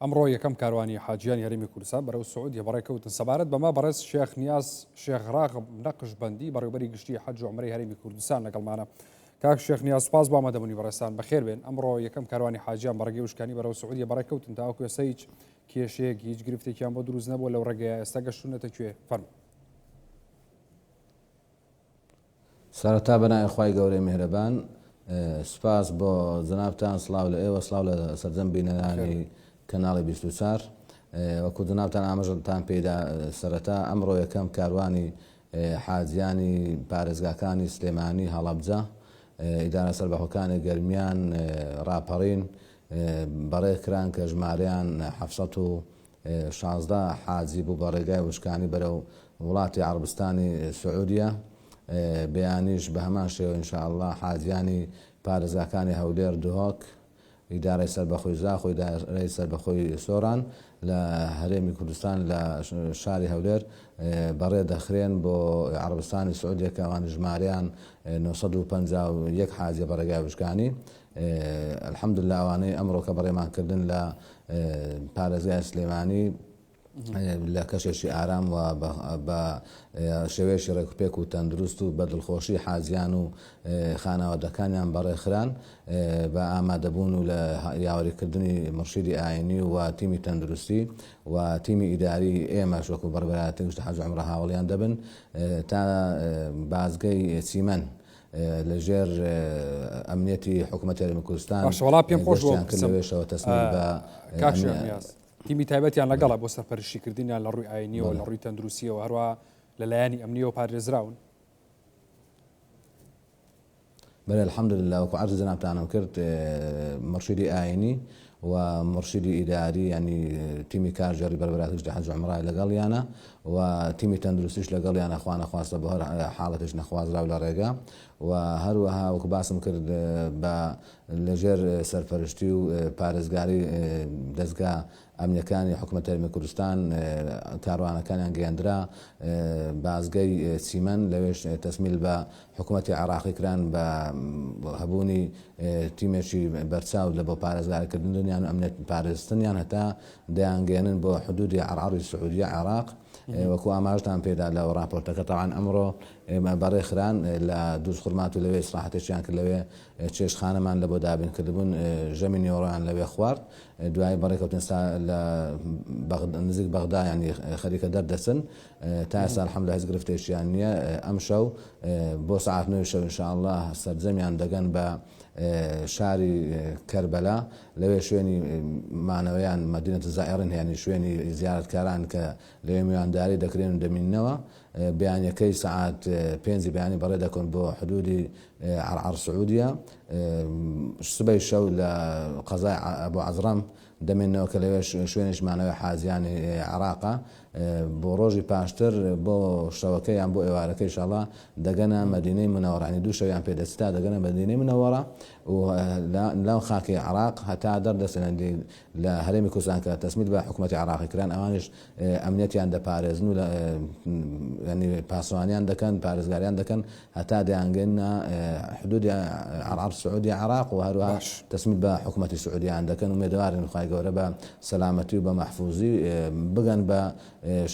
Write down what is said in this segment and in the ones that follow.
ئەمڕۆ یەکەم کاروانی حاجیان یاریمی کوردستان بەرەو سعودیە بەڕێکەوتن سەبارەت بەما بەڕێز شێخ نیاز شێخ ڕاغب نەقشبەندی بەڕێوەبەری گشتی حەج و عومرەی هەرێمی کوردستان لەگەڵمانە. کاک شێخ نیاز سپاس بۆ ئامادەبوونی بەڕێستان بەخێر بێن. ئەمڕۆ یەکەم کاروانی حاجیان بەڕێگەی وشکانی بەرەو سعودیە بەڕێکەوتن تاوەکو ئێستا هیچ کێشەیەک هیچ گرفتێکیان بۆ دروست نەبووە لەو ڕێگەیە ئێستا گەشتونەتە کوێ فەرموو. سەرەتا بەنای خوای گەورەی میهرەبان سپاس بۆ جەنابتان سڵاو لە ئێوە سڵاو لە سەرجەم بینەرانی کەناڵی 24 وەکو جەنابتان ئاماژەتان پێدا سەرەتا ئەمڕۆ یەکەم کاروانی حاجیانی پارێزگاکانی سلێمانی هەڵەبجە ئیدارە سەربەخۆکانی گەرمیان ڕاپەڕین بەڕێکران کە ژمارەیان 716 حاجی بوو بە ڕێگای وشکانی بەرەو وڵاتی عەربستانی سعودیە. بەیانیش بە هەمان شێوە ئینشاءالله حاجیانی پارێزگاکانی هەولێر دهۆک ئیدارەی سەربەخۆی زاخ و ئیدارەی سەربەخۆی سۆران لە هەرێمی کوردستان لە شاری هەولێر بەڕێ دەخرێن بۆ عەربستانی سعودیە کە ئەوان ژمارەیان 951 حاجیە بە ڕێگای وشکانی. الحەمدولله ئەوانەی ئەمڕۆ کە بەڕێمانکردن لە پارێزگای سلێمانی لە کەشێکی ئارام و بە شێوەیەکی ڕێکوپێک و تەندروست و بە دڵخۆشی حاجیان و خانەوادەکانیان بەڕێخران بە ئامادەبوون و لە یاوەریکردنی مرشیدی ئاینی و تیمی تەندروستی و تیمی ئیداری ئێمەش وەکو بەڕێوەبەری گشتی حەج و عومرە هاوڵیان دەبن تا بازگەی چیمەن لەژێر ئەمنیەتی حکوومەتی هەرێمی کوردستان وڵا پێم خۆش کردوێشەوە تەسمیل بە تیمی تایبەتیان لەگەڵە بۆ سەرپەرشتیکردنیان لە ڕووی ئاینیەوە لە ڕووی تەندروستیەوە هەروە لەلایەنی ئەمنیەوە پارێزراون. بەڵێ الحەمدولله وەکو عەرزی جەنابتانم کرد مرشیدی ئاینی و مرشیدی ئیداری ینی تیمی کارژێڕی بەربەراتی گشتی حەج و عومرە لەگەڵیانە و تیمی تەندروستیش لەگەڵیانە خوا نەخواستە بە هەر حاڵەتێک نەخوازراو لە ڕێگا و هەروەها وەکو باسم کرد بە لەژێر سەرپەرشتی و پارێزگاری دەستگا ئەمنیەکانی حکوومەتی هەرێمی کوردستان کاروانەکانیان گەیاندرا بازگەی چیمەن لەوێش تەسمیل بە حکوومەتی عێراقی کران بە هەبوونی تیمێکی بەرچاو لە بۆ پارێزگاریکردنیان و ئەمنیەت پارێزتنیان هەتا دەیانگەێنن بۆ حدودی عەرعەری سعودیە عێراق وەکو ئاماژتان پێدا لە ڕاپۆرتەکە تاوان ئەمڕۆ ئێمە بەڕێخران لە دووس خورمات و لەوێ ئیسراحەتێکیان کرد لەوێ چێشتخانەمان لە بۆ دابین کردبوون ژەمی نیوەڕۆیان لەوێ خوارد دوای بەڕێکەوتن لە نزیک بەغدا ینی خەریکە دەردەچن تا ئێستا الحەمدولله هیچ گرفتێکیان نییە. ئەم شەو بۆ سەعات 9 شەو ئینشاءالله سەرجەمیان دەگەن بە شاری کەربەلا لەوێ شوێنی مانەوەیان مەدینەت زائیرن ینی شوێنی زیارەتکاران کە لەوێ میوانداری دەکرێن و دەمینەوە بەیانیەکەی سەعات 5 بەیانی بەڕێ دەکەن بۆ حدودی عەرعەر سعودیە. سبەی شەو لە قەزای ئەبو عەزرەم دەمێنەوە کە لەوێ شوێنیشمانەوە حاجیانی عێراقا بۆ ڕۆژی پاشتر بۆ شەوەکەی یان بۆ ئێوارەکەی ئینشاءالله دەگەنە مەدینەی منەوەڕە ینی دوو شەویان پێدەچێت تا دەگەنە مەدینەی منەوەڕە و لەو خاکی عێراق هەتا دەردەچن لە هەرێمی کوردستان کە تەسمیل بە حکوومەتی عێراقی کران ئەوانیش ئەمنیەتیان دەپارێزن و ینی پاسەوانیان دەکەن پارێزگاریان دەکەن هەتا دەیانگەنە حدودی عەرعەر سعودی عێراق و هەروەها تەسمیل بە حکوومەتی سعودییان دەکەن و مێدەوارن خوای گەورە بە سەلامەتی و بە مەحفوظی بگەن بە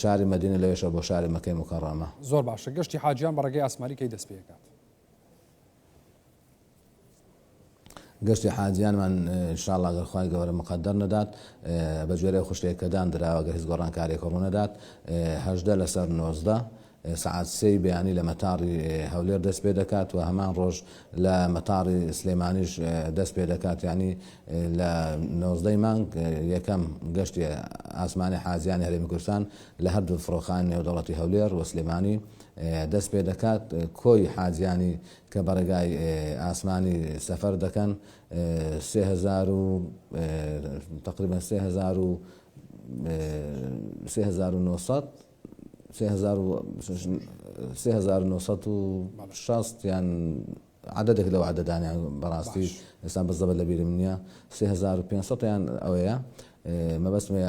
شاری مەدینە لەوێشە بۆ شاری مەکەی مکەڕەمە. زۆر باشە. گەشتی حاجیان بەڕێگەی ئاسمانی کەی دەست پێکات؟ گەشتی حاجیانمان ئینشاءالله ئەگەر خوای گەورە مقەدەر نەدات بە گوێرەی خوشتێک کە دانراوە ئەگەر هیچ گۆڕانکاریێک ڕوو نەدات 18 لەسەر 19 سعات 3 بەیانی لە مەتاڕی هەولێر دەست پێ دەکات و هەمان ڕۆژ لە مەتاڕی سلێمانیش دەست پێ دەکات ینی لە 19 مانگ یەکەم گەشتی ئاسمانی حاجیانی هەرێمی کوردستان لە هەردوو فڕۆخانی نێودەوڵەتی هەولێر و سلێمانی دەست پێ دەکات. کۆی حاجیانی کە بەڕێگای ئاسمانی سەفەر دەکەن 3000 تقریبا 3960 یان عددێک لەو عدەدانیان بەڕاستی ئێستا بەزەبەت لە بیرم نییە 3500 یان ئەوەیە مەبەستمە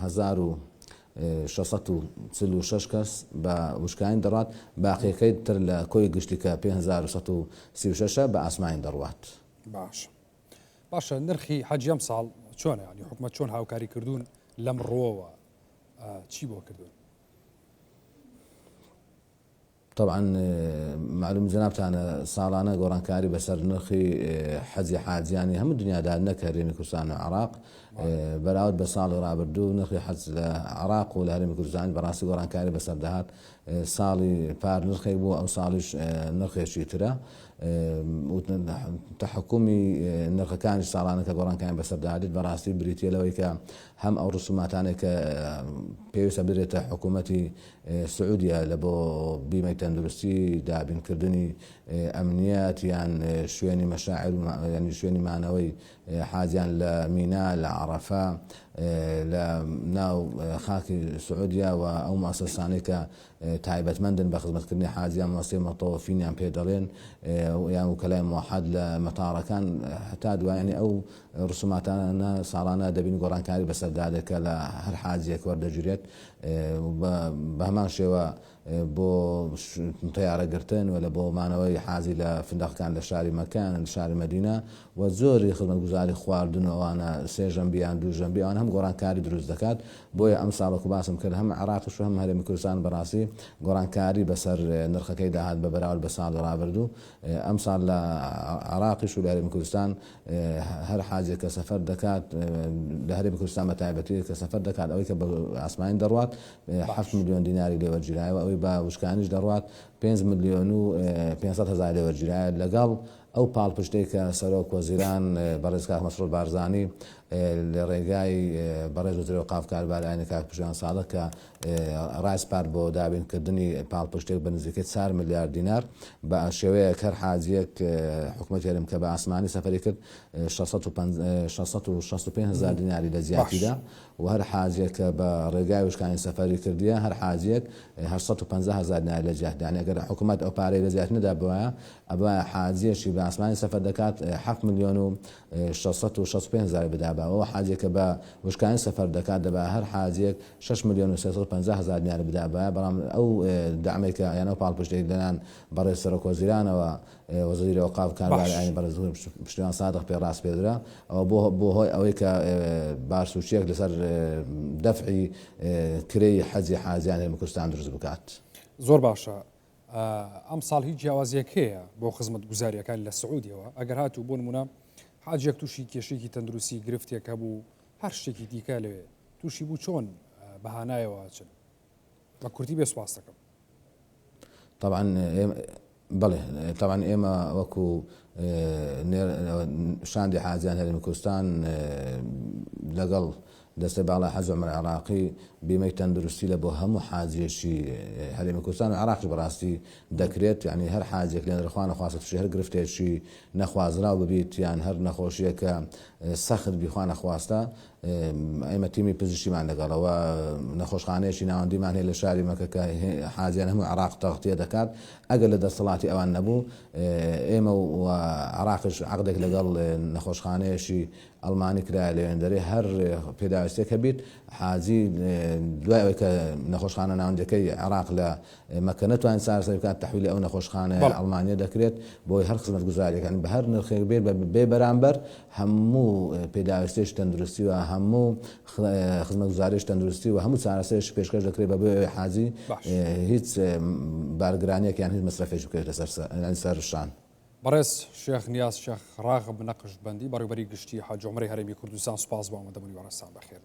1646 کەس بە وشکانی دەڕات باقیەکەی تر لە کۆی گشتی کە 5136 بە ئاسمانی دەڕوات. باشە نرخی حەج ئەم ساڵ چۆنە ینی حکوومەت چۆن هاوکاری کردوون لەم ڕۆوە چی بۆ کردوون؟ طبعا معلوم جنابتان ساڵانە گۆڕانکاری بەسەر نرخی حەزی حاجیانی هەموو دنیادا نەک هەرێمی کوردستان و عراق بەراورد بە ساڵی ڕابردوو نرخی حەز لە عراق و لە هەرێمی کوردستان بەڕاستی گۆڕانکاری بەسەر دەهات. ساڵی پار نرخێک بوو ئەو ساڵیش نرخێکی ترە تحکومی نرخەکانی ساڵانە کە گۆڕانکاری بەسەردادێت بەڕاستی بریتە لەوەی کە هەم ئەو ڕسوماتانێک کە پێویستە بدرێتە حکوومەتی سعودیە لە بۆ بیمەی تەندروستی دابینکردنی ئەمنیەت یان شوێنی مەشاعر ینی شوێنی مانەوەی حاجیان لە مینا لە عەرەفە لە ناو خاکی سعودیا و ئەو مؤسسانەی کە تایبەتمەندن بە خزمەتکردنی حاجیان مەسێ مەتەوەفینیان پێ دەڵێن یان وکەلای موحەد لە مەتاڕەکان هەتا دوایانی ئەو ڕسوماتانە ساڵانە دەبین گۆڕانکاری بەسەردادەکە لە هەر حاجیەک وەردەگیرێت بە هەمان شێوە بۆ تەیارەگرتن و لە بۆ مانەوەی حازی لە فندقەکان لە شاری مەکان لە شاری مەدینە و زۆری خزمەتگوزاری خواردن ئەوانە سێژەمبیان دووژەمبی ئەوان هەم گۆڕانکاری دروست دەکات. بۆیە ئەم ساڵەکو باسم کرد هەم عێراقیش و هەم هەرێمی کوردستان بەڕاستی گۆڕانکاری بەسەر نرخەکەی داهات بە بەراورد بە ساڵی ڕابردوو. ئەم ساڵ لە عێراقیش و لە هەرێمی کوردستان هەر حاجێک کە سەفەر دەکات لە هەرێمی کوردستان بە تایبەتی کە سەفەر دەکات ئەوەی کە بە ئاسمانی دەڕوات 7 ملیۆن دیناری لێوەرگیرایەوە ئەوەی بە وشکانیش دەڕوات 5 ملیۆن و 500 هزار لێوەرگیرایە لەگەڵ ئەو پاڵپشتەی کە سەرۆک وەزیران بەڕێز کاک مەسعود بارزانی لە ڕێگای بەڕێز وەزیری ئەوقاف کاربارایانی کاک پژوان ساڵح کە ڕایسپار بۆ دابینکردنی پاڵپشتێک بە نزیکەی 4 ملیار دینار بە شێوەیەک هەر حاجیەک حکوومەتی هەرێم کە بە ئاسمانی سەفەری کرد 665 هزار دیناری لە زیاتیدا و هەر حاجێک کە بە ڕێگای وشکانی سەفەری کردیە هەر حاجێک 850 هزار دیناری لە زیاتیدا. ئەگەر حکوومەت ئەو پارەی لە زیات نەدا بووایە ئەوە حاجیەشی بە ئاسمانی سەفەر دەکات 7 ملیۆن و 665 هزار بدابە ئەوە حاجێکە بە وشکانی سەفەر دەکات دەبا هەر حاجێک 6 ملیۆن و 350 هزار دینار بدابە. بەڵام ئەو دامێکە یان ئەو پاڵپشتێک لەنان بەڕێز سەرۆک وەزیرانەوە وەزیری ئەوقاف کاربارایانی بەڕێز پشتیوان سادق پێ ڕاست پێدرا ئەوە بۆ هۆی ئەوەی کە بارسوچیەک لەسەر دەفعی کرێی حەزی حاجیان هەرێمی کوردستان دروست بکات. زۆر باشە. ئەم ساڵ هیچ جیاوازیەک هەیە بۆ خزمەت گوزاریەکان لە سعودیەوە ئەگەر هاتوو بۆ نمونە حاجێک تووشی کێشێکی تەندروستی گرفتێک هەبوو هەر شتێکی دیکە لەوێ تووشی بوو چۆن بەهانایەوە چن بە کورتی بێ سواس دەکەم. طبعا بەڵێ طبعا ئێمە وەکو شاندی حاجیان هەرێمی کوردستان لەگەڵ دەستەی باڵای حەز و عومرەی عێراقی بیمەی تەندروستی لە بۆ هەموو حاجێکی هەرێمی کوردستان و عێراقیش بەڕاستی دەکرێت. یعنی هەر حاجێک لێ نرخوا نەخواستە تووشی هەر گرفتێکی نەخوازراو ببیت یان هەر نەخۆشیەکە سەخت بیخوا نەخواستە ئێمە تیمی پزیشکیمان لەگەڵەوە نەخۆشخانەیەکی ناوەندیمان هەیە لە شاری مەکە کە حاجیان هەموو عێراق تەغتیە دەکات. ئەگەر لە دەسەڵاتی ئەوان نەبوو ئێمە و عێراقیش عەقدێک لەگەڵ نەخۆشخانەیەکی ئەڵمانی کرایە لەوێندەرەی هەر پێداویستێک هەبێت حاجی دوای ئەوەی کە نەخۆشخانە ناوەندەکەی عێراق لە مەکە نەتوانین چارەسەر بکات تەحویلی ئەو نەخۆشخانە ئەڵمانیە دەکرێت بۆی هەر خزمەتگوزاریەکان بە هەر نرخێک بێت بێ بەرامبەر هەموو پێداویستێش تەندروستی و هەموو خزمەتگوزاریش تەندروستی و هەموو چارەسەرش پێشکەش دەکرێت بە بۆ حاجی هیچ بارگرانیەک یان هیچ مەسرەفێک بکرێت لەسەر شان. بەڕێز شێخ نیاز شێخ ڕاغب نەقشبەندی بەڕێوەبەری گشتی حاج عومرەی هەرێمی کوردستان سوپاس بۆ ئامادەبوونی بەڕێستان بەخێر.